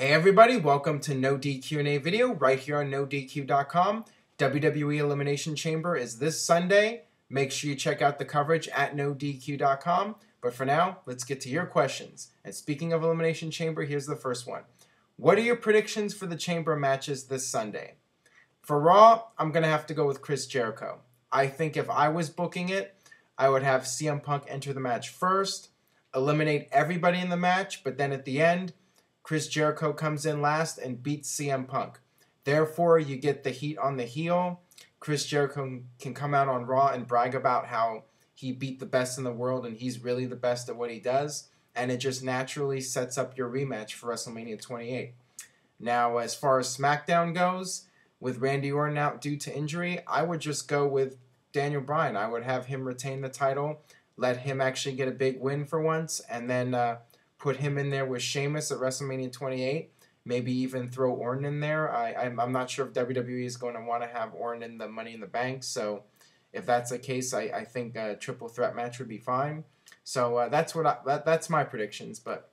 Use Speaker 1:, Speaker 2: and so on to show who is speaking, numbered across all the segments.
Speaker 1: Hey everybody, welcome to NoDQ&A video right here on NoDQ.com. WWE Elimination Chamber is this Sunday. Make sure you check out the coverage at NoDQ.com. But for now, let's get to your questions. And speaking of Elimination Chamber, here's the first one. What are your predictions for the Chamber matches this Sunday? For Raw, I'm going to have to go with Chris Jericho. I think if I was booking it, I would have CM Punk enter the match first, eliminate everybody in the match, but then at the end, Chris Jericho comes in last and beats CM Punk. Therefore, you get the heat on the heel. Chris Jericho can come out on Raw and brag about how he beat the best in the world and he's really the best at what he does. And it just naturally sets up your rematch for WrestleMania 28. Now, as far as SmackDown goes, with Randy Orton out due to injury, I would just go with Daniel Bryan. I would have him retain the title, let him actually get a big win for once, and then put him in there with Sheamus at WrestleMania 28. Maybe even throw Orton in there. I'm not sure if WWE is going to want to have Orton in the Money in the Bank. So if that's the case, I think a triple threat match would be fine. So that's my predictions. But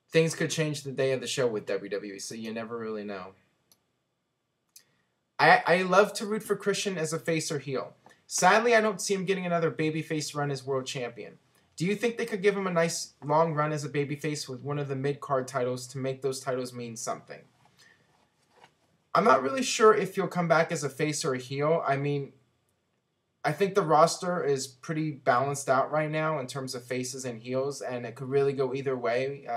Speaker 1: things could change the day of the show with WWE, so you never really know. I love to root for Christian as a face or heel. Sadly, I don't see him getting another babyface run as world champion. Do you think they could give him a nice long run as a babyface with one of the mid-card titles to make those titles mean something? I'm not really sure if he'll come back as a face or a heel. I mean, I think the roster is pretty balanced out right now in terms of faces and heels, and it could really go either way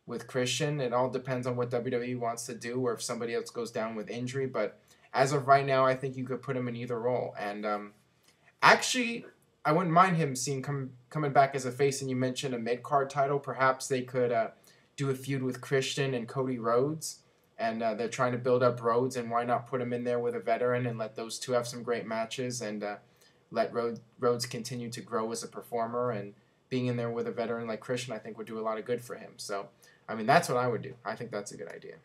Speaker 1: with Christian. It all depends on what WWE wants to do or if somebody else goes down with injury. But as of right now, I think you could put him in either role. And actually, I wouldn't mind him coming back as a face, and you mentioned a mid-card title. Perhaps they could do a feud with Christian and Cody Rhodes, and they're trying to build up Rhodes, and why not put him in there with a veteran and let those two have some great matches and let Rhodes continue to grow as a performer, and being in there with a veteran like Christian I think would do a lot of good for him. So, I mean, that's what I would do. I think that's a good idea.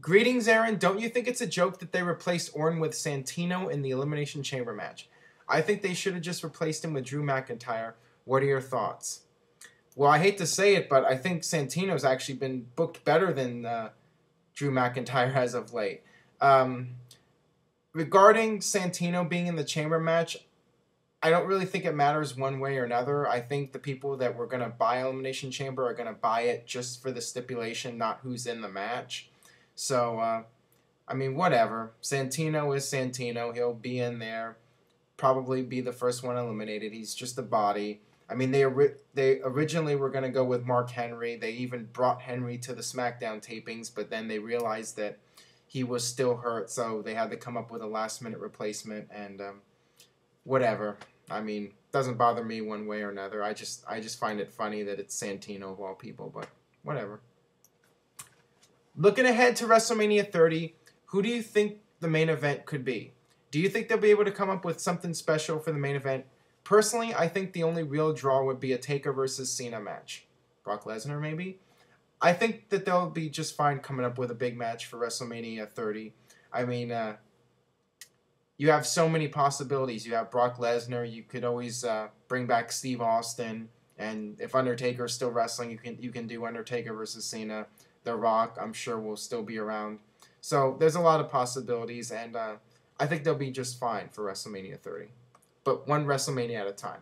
Speaker 1: Greetings, Aaron. Don't you think it's a joke that they replaced Orton with Santino in the Elimination Chamber match? I think they should have just replaced him with Drew McIntyre. What are your thoughts? Well, I hate to say it, but I think Santino's actually been booked better than Drew McIntyre as of late. Regarding Santino being in the Chamber match, I don't really think it matters one way or another. I think the people that were going to buy Elimination Chamber are going to buy it just for the stipulation, not who's in the match. So, I mean, whatever. Santino is Santino. He'll be in there. Probably be the first one eliminated. He's just a body. I mean, they originally were going to go with Mark Henry. They even brought Henry to the SmackDown tapings, but then they realized that he was still hurt, so they had to come up with a last-minute replacement, and whatever. I mean, doesn't bother me one way or another. I just find it funny that it's Santino of all people, but whatever. Looking ahead to WrestleMania 30, who do you think the main event could be? Do you think they'll be able to come up with something special for the main event? Personally, I think the only real draw would be a Taker versus Cena match. Brock Lesnar, maybe? I think that they'll be just fine coming up with a big match for WrestleMania 30. I mean, you have so many possibilities. You have Brock Lesnar. You could always bring back Steve Austin. And if Undertaker's still wrestling, you can do Undertaker versus Cena. The Rock, I'm sure, will still be around. So there's a lot of possibilities, and I think they'll be just fine for WrestleMania 30. But one WrestleMania at a time.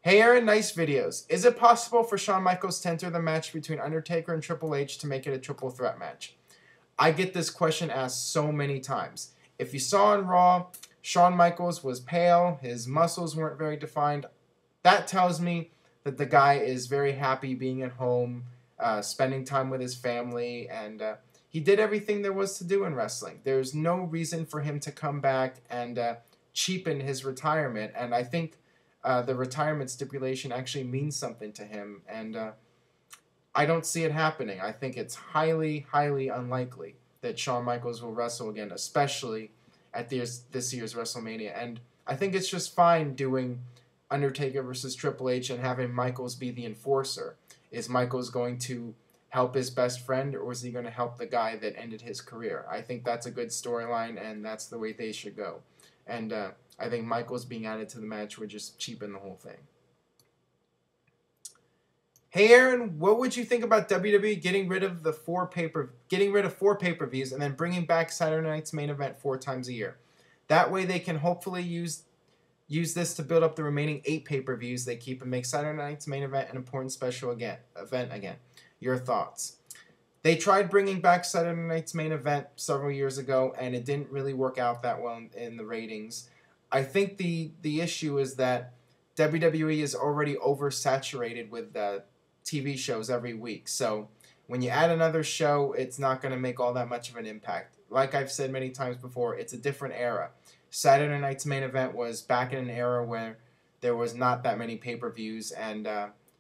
Speaker 1: Hey Aaron, nice videos. Is it possible for Shawn Michaels to enter the match between Undertaker and Triple H to make it a triple threat match? I get this question asked so many times. If you saw on Raw, Shawn Michaels was pale, his muscles weren't very defined. That tells me that the guy is very happy being at home, spending time with his family, and he did everything there was to do in wrestling. There's no reason for him to come back and cheapen his retirement. And I think the retirement stipulation actually means something to him. And I don't see it happening. I think it's highly, highly unlikely that Shawn Michaels will wrestle again, especially at this year's WrestleMania. And I think it's just fine doing Undertaker versus Triple H and having Michaels be the enforcer. Is Michaels going to help his best friend, or is he going to help the guy that ended his career? I think that's a good storyline, and that's the way they should go. And I think Michaels being added to the match would just cheapen the whole thing. Hey Aaron, what would you think about WWE getting rid of four pay-per-views and then bringing back Saturday Night's Main Event 4 times a year? That way they can hopefully use this to build up the remaining 8 pay-per-views they keep and make Saturday Night's Main Event an important special event again. Your thoughts? They tried bringing back Saturday Night's Main Event several years ago, and it didn't really work out that well in the ratings. I think the issue is that WWE is already oversaturated with TV shows every week. So when you add another show, it's not going to make all that much of an impact. Like I've said many times before, it's a different era. Saturday Night's Main Event was back in an era where there was not that many pay-per-views, and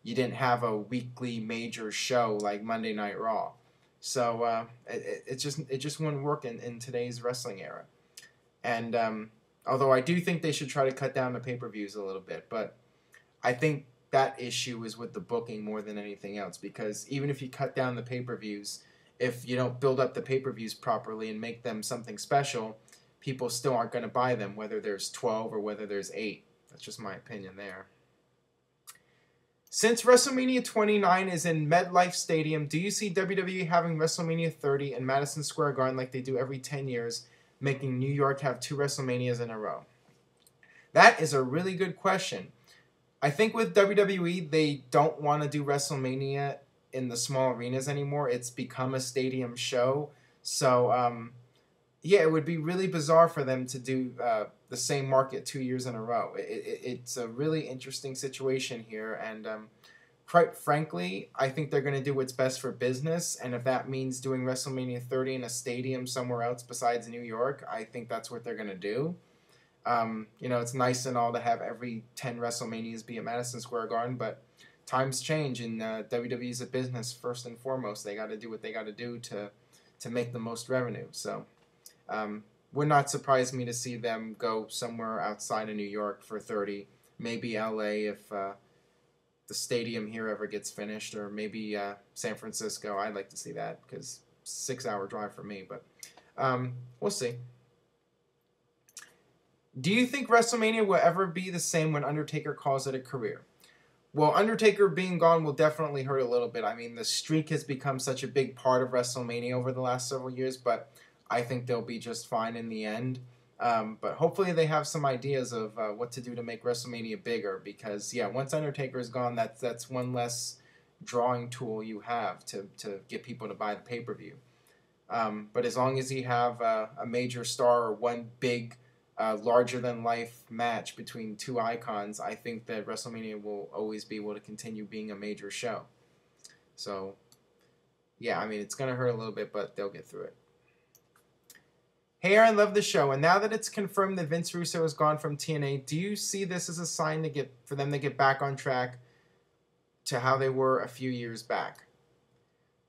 Speaker 1: you didn't have a weekly major show like Monday Night Raw. So it just wouldn't work in today's wrestling era. And although I do think they should try to cut down the pay-per-views a little bit, but I think that issue is with the booking more than anything else, because even if you cut down the pay-per-views, if you don't build up the pay-per-views properly and make them something special, people still aren't going to buy them, whether there's 12 or whether there's 8. That's just my opinion there. Since WrestleMania 29 is in MetLife Stadium, do you see WWE having WrestleMania 30 in Madison Square Garden like they do every 10 years, making New York have 2 WrestleManias in a row? That is a really good question. I think with WWE, they don't want to do WrestleMania in the small arenas anymore. It's become a stadium show. So, yeah, it would be really bizarre for them to do the same market 2 years in a row. It's a really interesting situation here. And quite frankly, I think they're going to do what's best for business. And if that means doing WrestleMania 30 in a stadium somewhere else besides New York, I think that's what they're going to do. It's nice and all to have every 10 WrestleManias be at Madison Square Garden, but times change, and WWE is a business first and foremost. They got to do what they got to do to make the most revenue. So, would not surprise me to see them go somewhere outside of New York for 30, maybe LA if the stadium here ever gets finished, or maybe San Francisco. I'd like to see that because 6-hour drive for me, but we'll see. Do you think WrestleMania will ever be the same when Undertaker calls it a career? Well, Undertaker being gone will definitely hurt a little bit. I mean, the streak has become such a big part of WrestleMania over the last several years, but I think they'll be just fine in the end. But hopefully they have some ideas of what to do to make WrestleMania bigger, because, yeah, once Undertaker is gone, that's one less drawing tool you have to get people to buy the pay-per-view. But as long as you have a major star or one big larger-than-life match between 2 icons, I think that WrestleMania will always be able to continue being a major show. So, yeah, I mean, it's going to hurt a little bit, but they'll get through it. Hey, Aaron, love the show, and now that it's confirmed that Vince Russo is gone from TNA, do you see this as a sign for them to get back on track to how they were a few years back?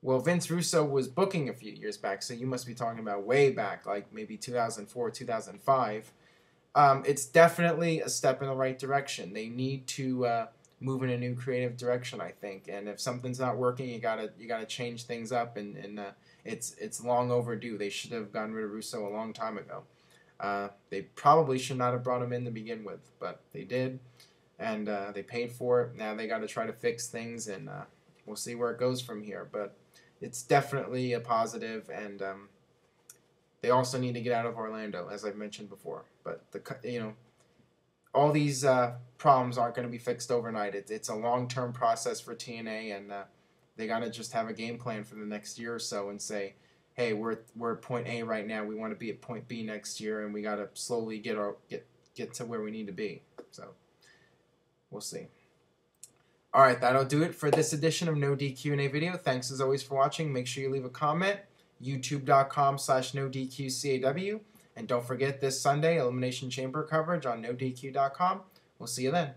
Speaker 1: Well, Vince Russo was booking a few years back, so you must be talking about way back, like maybe 2004, 2005. It's definitely a step in the right direction. They need to move in a new creative direction, I think. And if something's not working, you gotta change things up. And it's long overdue. They should have gotten rid of Russo a long time ago. They probably should not have brought him in to begin with, but they did, and they paid for it. Now they got to try to fix things, and we'll see where it goes from here. But it's definitely a positive, and they also need to get out of Orlando, as I've mentioned before. But all these problems aren't going to be fixed overnight. It's a long-term process for TNA, and they got to just have a game plan for the next year or so and say, hey, we're at point A right now. We want to be at point B next year, and we got to slowly get to where we need to be. So we'll see. All right, that'll do it for this edition of No DQ&A video. Thanks as always for watching. Make sure you leave a comment. YouTube.com/NoDQCAW. And don't forget this Sunday, Elimination Chamber coverage on NoDQ.com. We'll see you then.